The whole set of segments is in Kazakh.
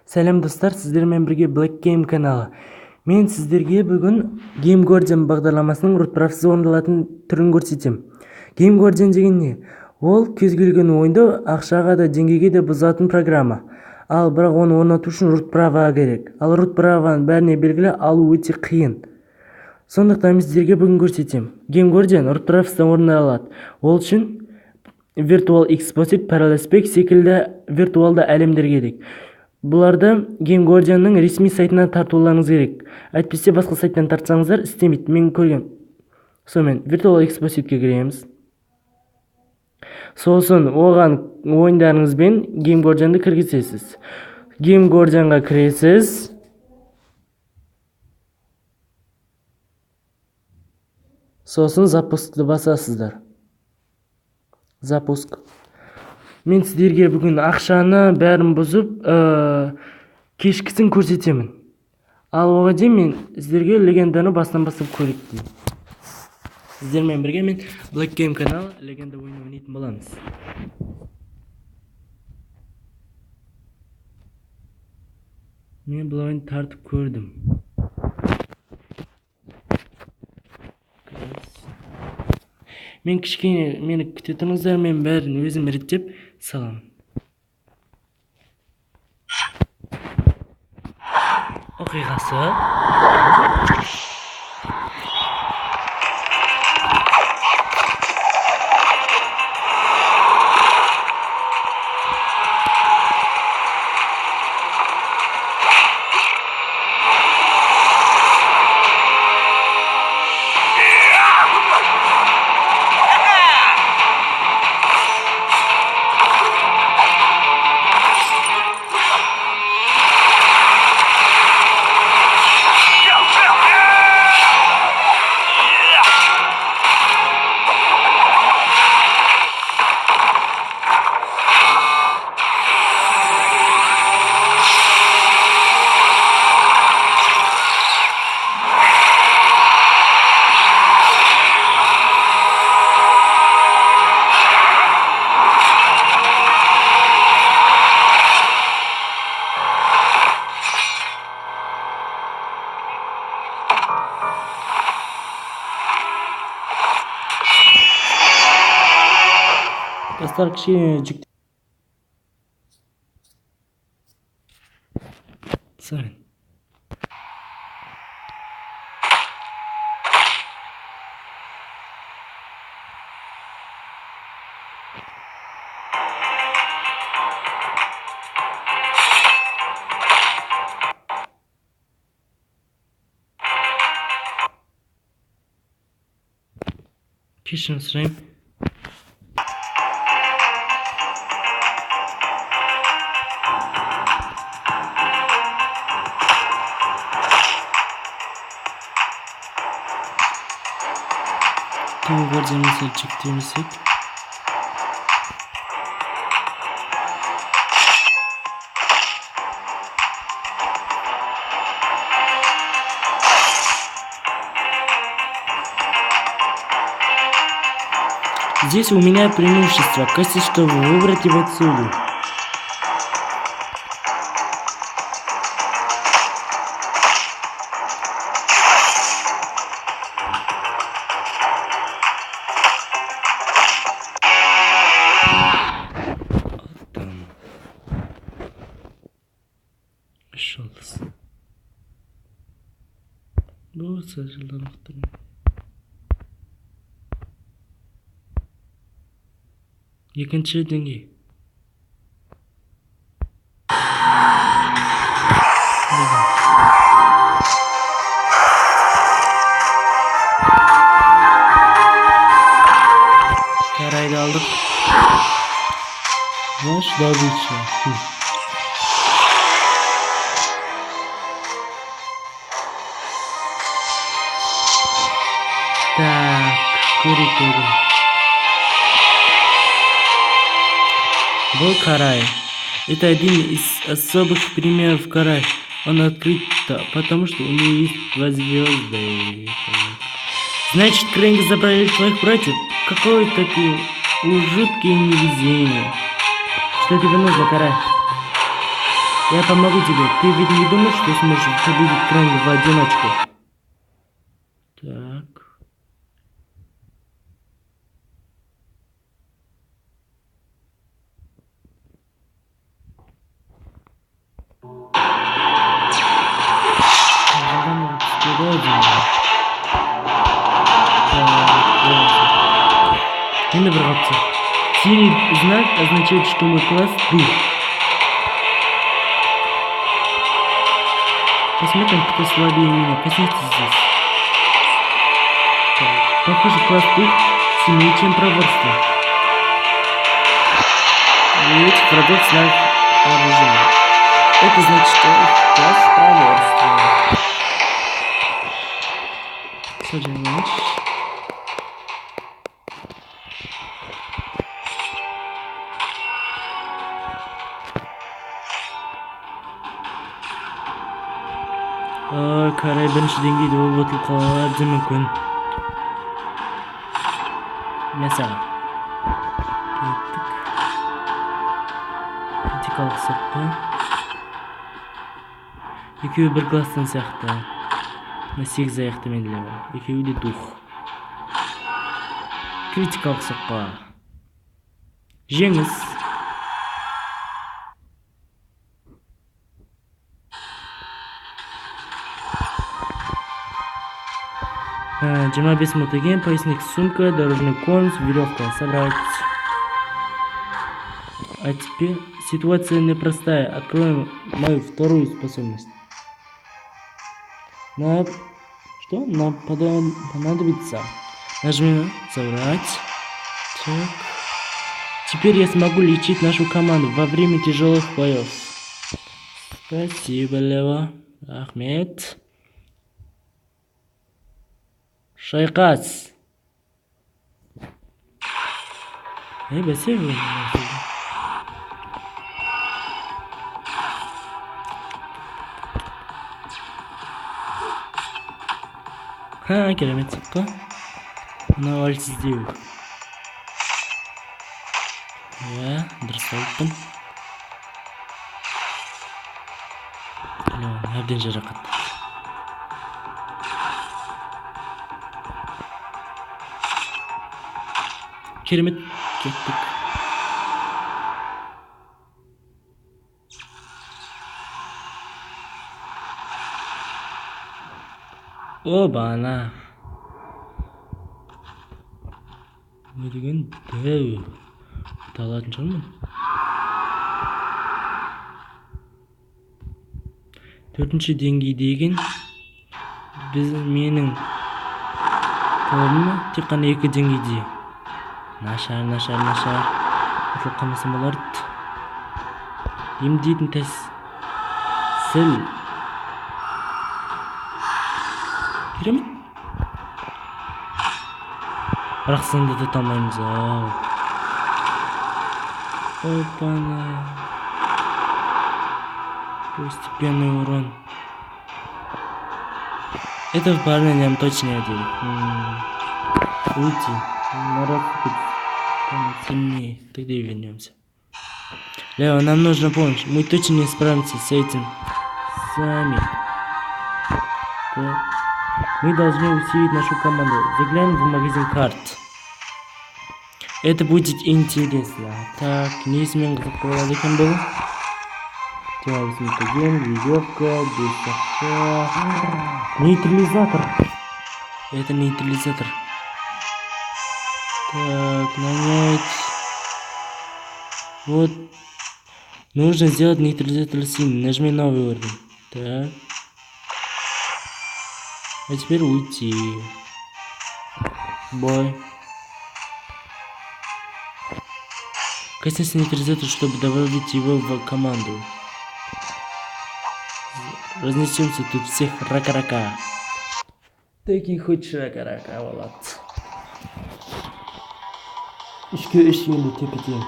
Сәлем достар, сіздермен бірге Black Game каналы. Мен сіздерге бүгін Game Guardian бағдарламасының рутправсыз орындалатын түрін көрсетем. Game Guardian деген не? Ол кез келген ойынды ақшаға да деңгейге де бұзатын программа. Ал бірақ оны орнату үшін рутправа керек. Ал рутправаны бәріне белгілі алу өте қиын. Сондықтан мен сіздерге бүгін көрсетем. Game Guardian рутправсыздан орындалады. Ол үшін Virtual Exposite, Parallel Spec секілді виртуалды әлемдер керек. Бұларды Game Guardian'ның ресми сайтынан тартуларыңыз керек. Әйтпесе басқа сайттан тартсаңыздар істемейді. Мен көрген. Сонымен Virtual Exposite'ге кіреміз. Сосын оған ойындарыңызбен Game Guardian'ды кіргізесіз. Game Guardian'ға кіресіз. Сосын запускты басасыздар. Запуск. Мен сіздерге бүгін ақшаны бәрін бұзып, кешкісін көрсетемін. Ал оған дейін мен сіздерге легенданы бастан бастап көрейік деймін. Сіздермен бірге мен Black Game каналы легенда ойыны ойнайтын боламыз. Мен бұл ойынды тартып көрдім. Мен кішкене мені күте тұрыңыздар, мен бәрін өзім реттеп саламын. Оқиғасы. Dostlar kişiye çıktı. Sorry. Kişinin sırayım. Game Guardian'ı çektiğimizde здесь у меня преимущество, кости, чтобы выбрать его отсюда. Ну, сожалею, екінші деңгей. Karayı aldık. Наш добыча. Так, куры. Был карай. Это один из особых примеров карай. Он открыт, потому что у него есть 2 звезды. Значит, Крэнги забрали твоих братьев? Какое такое жуткое невезение. Что тебе нужно, карай? Я помогу тебе. Ты ведь не думаешь, что сможешь победить Кронга в одиночку? Так. Енді бір қапты. Синий знак означает, что мой класс дух. Посмотрим, кто слабее меня. Коснитесь здесь. Похоже, класс дух сильнее, чем проворство. И этих врагов знак оружия. Это значит, что класс проворства. Садим меч. Қарай бірінші деңгейде болып отырып қалуы әбден мүмкін. Mesela kettik. Kritikалық соққы. Екеуі бір класстан сияқты. Мына 8 аяқты менділер. Екеуі де дух. Критикалық соққы. Жеңіс. Жиырма 5 минут екен. Поясник, сумка, дорожный конус, веревка. Собрать. А теперь ситуация непростая. Откроем мою вторую способность. Что? Нам понадобится. Нажмем собрать. Так. Теперь я смогу лечить нашу команду во время тяжелых боев. Спасибо, Лева. Ахмед. Шайқас. Бәсе. Керемет соққы. Мына әлсіздеу. Дұрыс айттым. Әбден жарақат. Керемет, кеттік. Оба-на. Не деген дәу. Талатын шығармын. 4-ші деңгей деген менің тобым тек қана 2 деңгейде. Нашар. Ұтылып қалмасам болар. Емдейтін тәсіл. Керемет. Бірақ сынды тұта алмаймыз. Опа-на. Постепенный урон. Это в парне нам точно не один. Уйти. Народ сильнее. Тогда и вернемся. Лео, нам нужна помощь. Мы точно не справимся с этим сами. Так. Мы должны усилить нашу команду. Заглянем в магазин карт. Это будет интересно. Так, неизменно закрывали был. Веревка, нейтрализатор. Это нейтрализатор. Так, нанять. Вот. Нужно сделать нейтрализатор синий. Нажми новый уровень. Так. А теперь уйти. Бой. Коснись нейтрализатора, чтобы добавить его в команду. Разнесемся тут всех рака-рака. Такие хоть рака-рака, Влад. Үшке енді тепе-тең.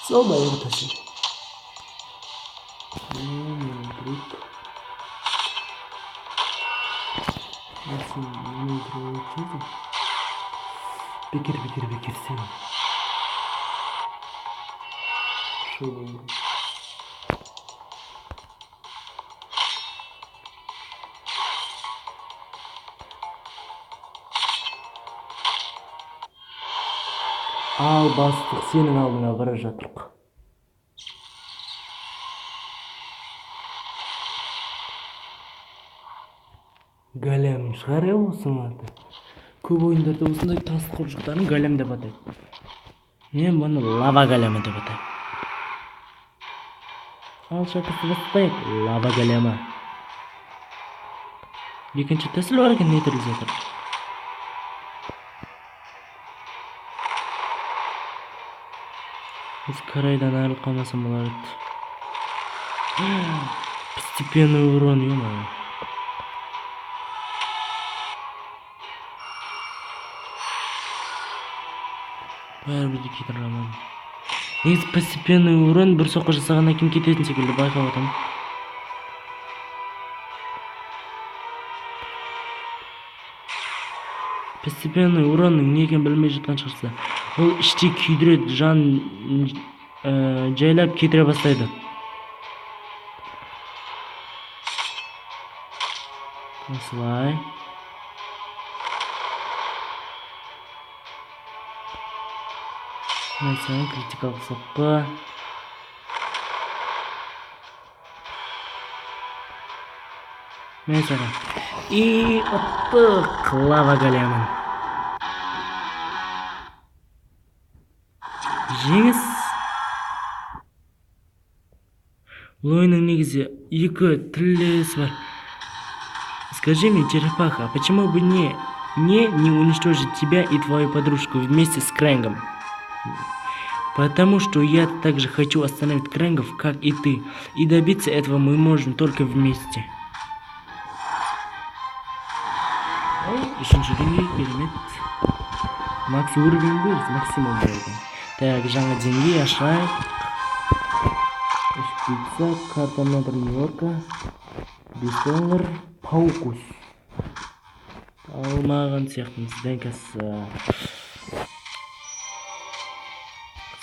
Сол байыр ташы. Друг. Бекер сен. Ал бастық, сенің алдыңа бара жатырық. Голем шығар осының аты. Көп ойындарда осындай тас қоржықтарын голем деп атайды. Мен бұны лава големі деп атаймын. Ал шақыртып бастайық, лава големі. Екінші тәсіл бар екен, нейтрализатор. Біз қарайдан айырылып қалмасам болар еді. Постепенный урон, ё-моё. Бәрібір де кетір роман. Негізі постепенный урон бір соққы жасағаннан кейін кететін секілді байқап отырмын. Постепенный уронның не екенін білмей жатқан шығарсыздар. Ол іште күйдіреді, жан жайлап кетіре бастайды. Осылай. Mesela критикалық соққы. Mesela. И ұттық лава големін. Жеңіс. Бұл ойынның негізі екі тілесі бар. Скажи мне, черепаха, почему бы не уничтожить тебя и твою подружку вместе с Крэнгом? Потому что я также хочу остановить Крэнгов, как и ты. И добиться этого мы можем только вместе. Үшінші деңгей керемет. Макс уровень будет, максимум будет. Так, жаңа деңгей ашайық. Шпица, карта метр Нью-Йорка. $5. Паукус. Алмаған сияқтымыз. Дәңкасы.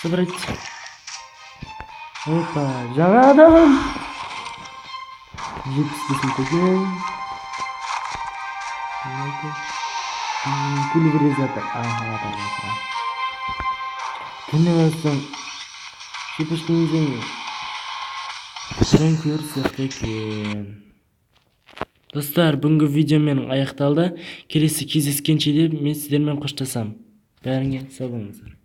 Собрать. Опа, жаңа адам. 75 теген. Пульверизатор. Ага, понятно. Кінесің. Шипішкен езеңі. Шренкер сияқты екен. Достар, бүгінгі видео менің аяқталды. Келесі кездескенше де мен сіздермен қоштасам. Бәріңе сау болыңыздар.